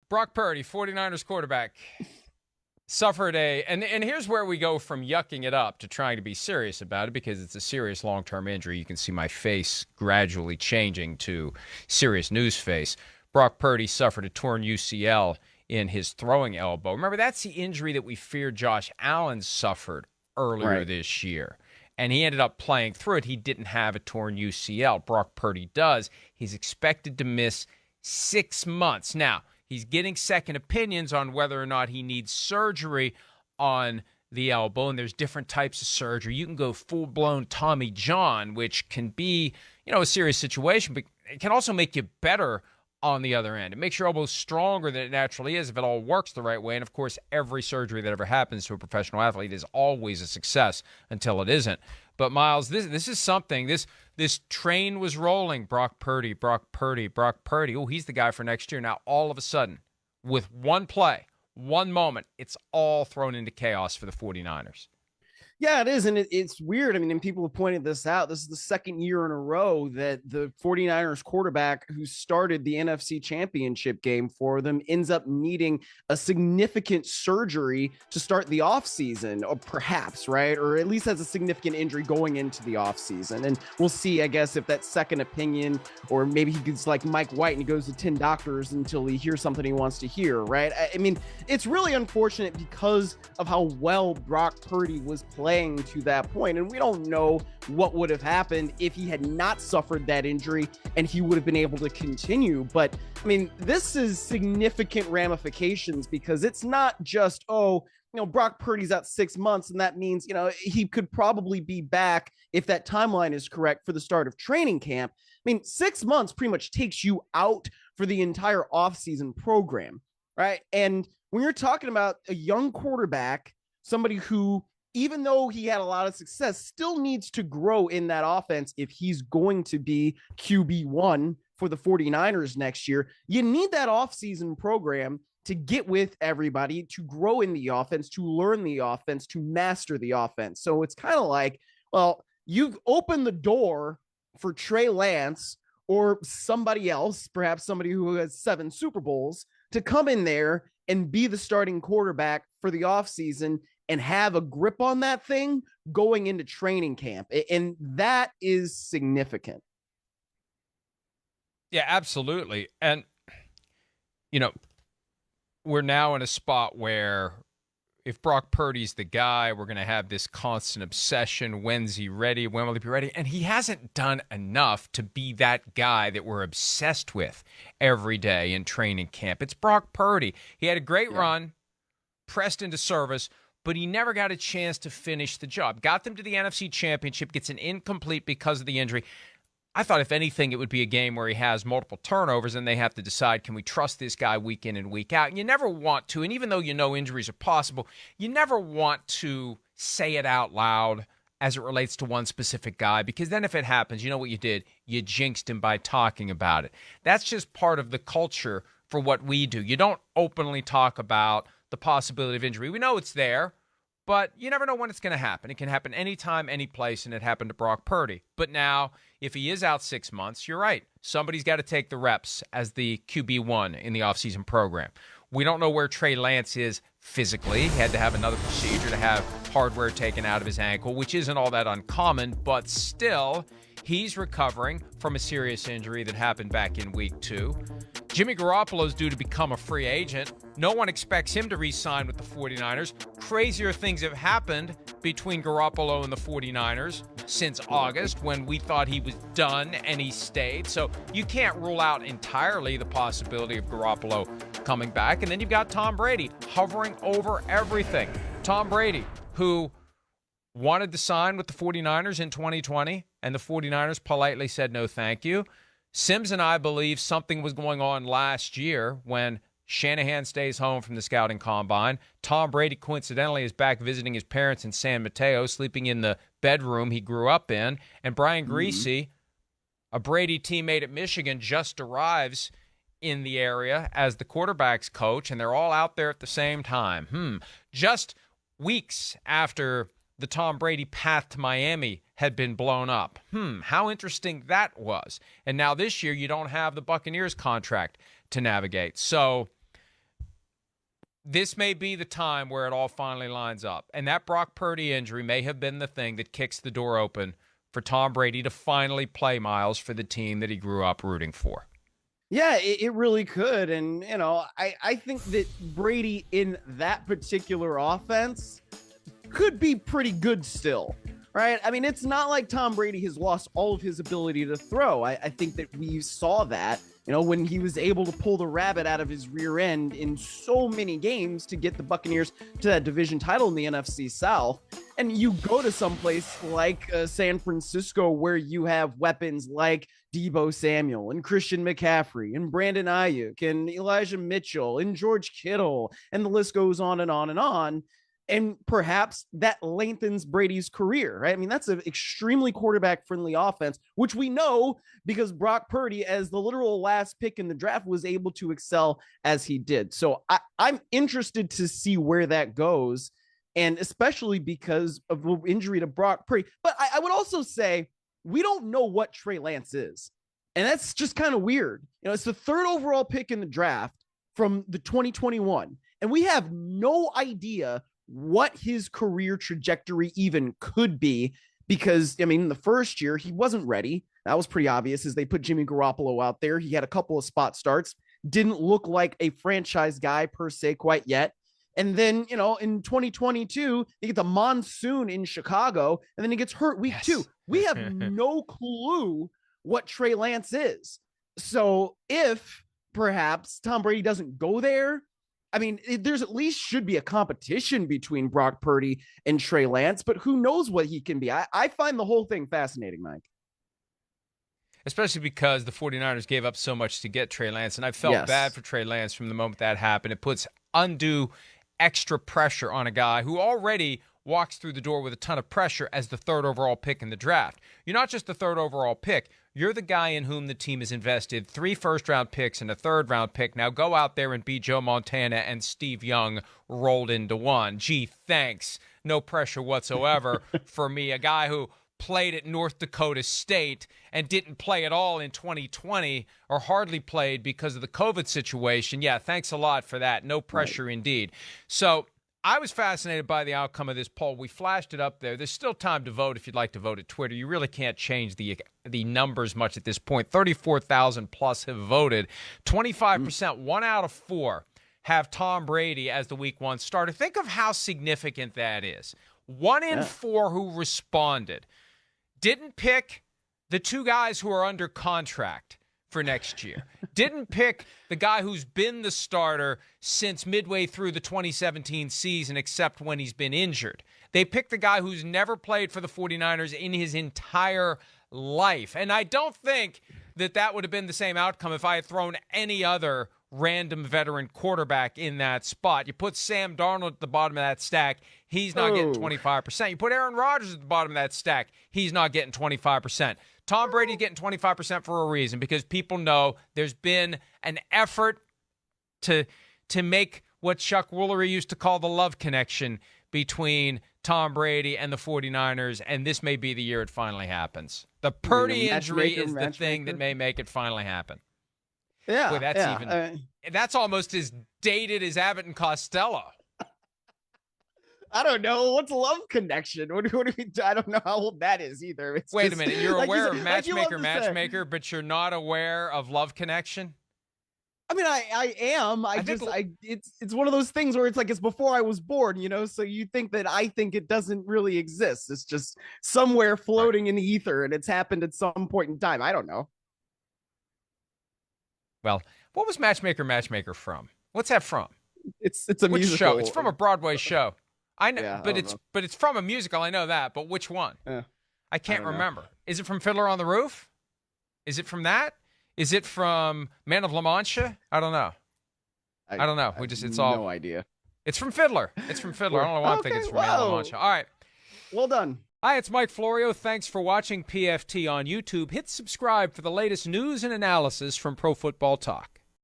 Brock Purdy, 49ers quarterback, suffered and here's where we go from yucking it up to trying to be serious about it, because it's a serious long-term injury. You can see my face gradually changing to serious news face. Brock Purdy suffered a torn UCL in his throwing elbow. Remember, that's the injury that we feared Josh Allen suffered earlier this year. And he ended up playing through it. He didn't have a torn UCL. Brock Purdy does. He's expected to miss 6 months. Now, he's getting second opinions on whether or not he needs surgery on the elbow, and there's different types of surgery. You can go full-blown Tommy John, which can be, a serious situation, but it can also make you better on the other end. It makes your elbow stronger than it naturally is if it all works the right way. And, of course, every surgery that ever happens to a professional athlete is always a success until it isn't. But, Myles, this is something. This train was rolling. Brock Purdy, Brock Purdy, Brock Purdy. Oh, he's the guy for next year. Now, all of a sudden, with one play, one moment, it's all thrown into chaos for the 49ers. Yeah, it is. And it's weird. I mean, and people have pointed this out. This is the second year in a row that the 49ers quarterback who started the NFC Championship game for them ends up needing a significant surgery to start the offseason, or perhaps, right? Or at least has a significant injury going into the offseason. And we'll see, I guess, if that's second opinion, or maybe he gets like Mike White and he goes to 10 doctors until he hears something he wants to hear, right? I mean, it's really unfortunate because of how well Brock Purdy was playing to that point. And we don't know what would have happened if he had not suffered that injury and he would have been able to continue. But I mean, this is significant ramifications, because it's not just, Brock Purdy's out 6 months, and that means, he could probably be back, if that timeline is correct, for the start of training camp. I mean, 6 months pretty much takes you out for the entire offseason program, right? And when you're talking about a young quarterback, somebody who, even though he had a lot of success, still needs to grow in that offense if he's going to be QB1 for the 49ers next year, you need that offseason program to get with everybody, to grow in the offense, to learn the offense, to master the offense. So it's kind of like, well, you've opened the door for Trey Lance or somebody else, perhaps somebody who has 7 Super Bowls, to come in there and be the starting quarterback for the offseason and have a grip on that thing going into training camp. And that is significant. Yeah, absolutely. And, we're now in a spot where if Brock Purdy's the guy, we're going to have this constant obsession. When's he ready? When will he be ready? And he hasn't done enough to be that guy that we're obsessed with every day in training camp. It's Brock Purdy. He had a great run, pressed into service, but he never got a chance to finish the job. Got them to the NFC Championship, gets an incomplete because of the injury. I thought, if anything, it would be a game where he has multiple turnovers and they have to decide, can we trust this guy week in and week out? And you never want to, and even though injuries are possible, you never want to say it out loud as it relates to one specific guy, because then if it happens, you know what you did? You jinxed him by talking about it. That's just part of the culture for what we do. You don't openly talk about the possibility of injury. We know it's there, but you never know when it's going to happen. It can happen anytime, any place, and it happened to Brock Purdy. But now, if he is out 6 months, you're right. Somebody's got to take the reps as the QB1 in the offseason program. We don't know where Trey Lance is physically. He had to have another procedure to have hardware taken out of his ankle, which isn't all that uncommon, but still, he's recovering from a serious injury that happened back in week 2. Jimmy Garoppolo is due to become a free agent. No one expects him to re-sign with the 49ers. Crazier things have happened between Garoppolo and the 49ers since August, when we thought he was done and he stayed. So you can't rule out entirely the possibility of Garoppolo coming back. And then you've got Tom Brady hovering over everything. Tom Brady, who wanted to sign with the 49ers in 2020, and the 49ers politely said no thank you. Sims and I believe something was going on last year when Shanahan stays home from the scouting combine. Tom Brady, coincidentally, is back visiting his parents in San Mateo, sleeping in the bedroom he grew up in. And Brian Griese, a Brady teammate at Michigan, just arrives in the area as the quarterback's coach, and they're all out there at the same time. Just weeks after the Tom Brady path to Miami had been blown up. How interesting that was. And now this year, you don't have the Buccaneers contract to navigate. So this may be the time where it all finally lines up. And that Brock Purdy injury may have been the thing that kicks the door open for Tom Brady to finally play Myles for the team that he grew up rooting for. Yeah, it really could. And, I think that Brady in that particular offense could be pretty good still, right? I mean, it's not like Tom Brady has lost all of his ability to throw. I think that we saw that, when he was able to pull the rabbit out of his rear end in so many games to get the Buccaneers to that division title in the NFC South. And you go to someplace like San Francisco where you have weapons like Deebo Samuel and Christian McCaffrey and Brandon Ayuk and Elijah Mitchell and George Kittle, and the list goes on and on and on. And perhaps that lengthens Brady's career, right? I mean, that's an extremely quarterback-friendly offense, which we know because Brock Purdy, as the literal last pick in the draft, was able to excel as he did. So I'm interested to see where that goes, and especially because of the injury to Brock Purdy. But I would also say we don't know what Trey Lance is, and that's just kind of weird. It's the 3rd overall pick in the draft from the 2021, and we have no idea what his career trajectory even could be, because in the first year he wasn't ready. That was pretty obvious as they put Jimmy Garoppolo out there. He had a couple of spot starts, didn't look like a franchise guy per se quite yet. And then, in 2022, they get the monsoon in Chicago, and then he gets hurt week 2. We have no clue what Trey Lance is. So if perhaps Tom Brady doesn't go there, there's at least should be a competition between Brock Purdy and Trey Lance, but who knows what he can be. I find the whole thing fascinating, Mike. Especially because the 49ers gave up so much to get Trey Lance, and I felt bad for Trey Lance from the moment that happened. It puts undue extra pressure on a guy who already walks through the door with a ton of pressure as the 3rd overall pick in the draft. You're not just the 3rd overall pick. You're the guy in whom the team has invested 3 first-round picks and a 3rd-round pick. Now go out there and be Joe Montana and Steve Young rolled into one. Gee, thanks. No pressure whatsoever for me, a guy who played at North Dakota State and didn't play at all in 2020 or hardly played because of the COVID situation. Yeah, thanks a lot for that. No pressure indeed. So I was fascinated by the outcome of this poll. We flashed it up there. There's still time to vote if you'd like to vote at Twitter. You really can't change the numbers much at this point. 34,000 plus have voted. 25%, 1 out of 4, have Tom Brady as the week 1 starter. Think of how significant that is. 1 in 4 who responded didn't pick the 2 guys who are under contract for next year. Didn't pick the guy who's been the starter since midway through the 2017 season, except when he's been injured. They picked the guy who's never played for the 49ers in his entire life. And I don't think that would have been the same outcome if I had thrown any other random veteran quarterback in that spot. You put Sam Darnold at the bottom of that stack, he's not getting 25%. You put Aaron Rodgers at the bottom of that stack, he's not getting 25%. Tom Brady's getting 25% for a reason, because people know there's been an effort to make what Chuck Woolery used to call the love connection between Tom Brady and the 49ers, and this may be the year it finally happens. The Purdy injury is the thing that may make it finally happen. Yeah, boy, that's almost as dated as Abbott and Costello. I don't know. What's a love connection? What do we do? I don't know how old that is either. Wait a minute. You're aware of matchmaker, but you're not aware of love connection? I am. It's one of those things where it's like it's before I was born, so you think that I think it doesn't really exist. It's just somewhere floating in the ether, and it's happened at some point in time. I don't know. Well, what was Matchmaker from? What's that from? It's a musical show. It's from a Broadway show. I know, yeah, but it's from a musical. I know that, but which one? I can't remember. Is it from Fiddler on the Roof? Is it from that? Is it from Man of La Mancha? I don't know. I don't know. No idea. It's from Fiddler. It's from Fiddler. I don't know why I think it's from Man of La Mancha. All right. Well done. Hi, it's Mike Florio. Thanks for watching PFT on YouTube. Hit subscribe for the latest news and analysis from Pro Football Talk.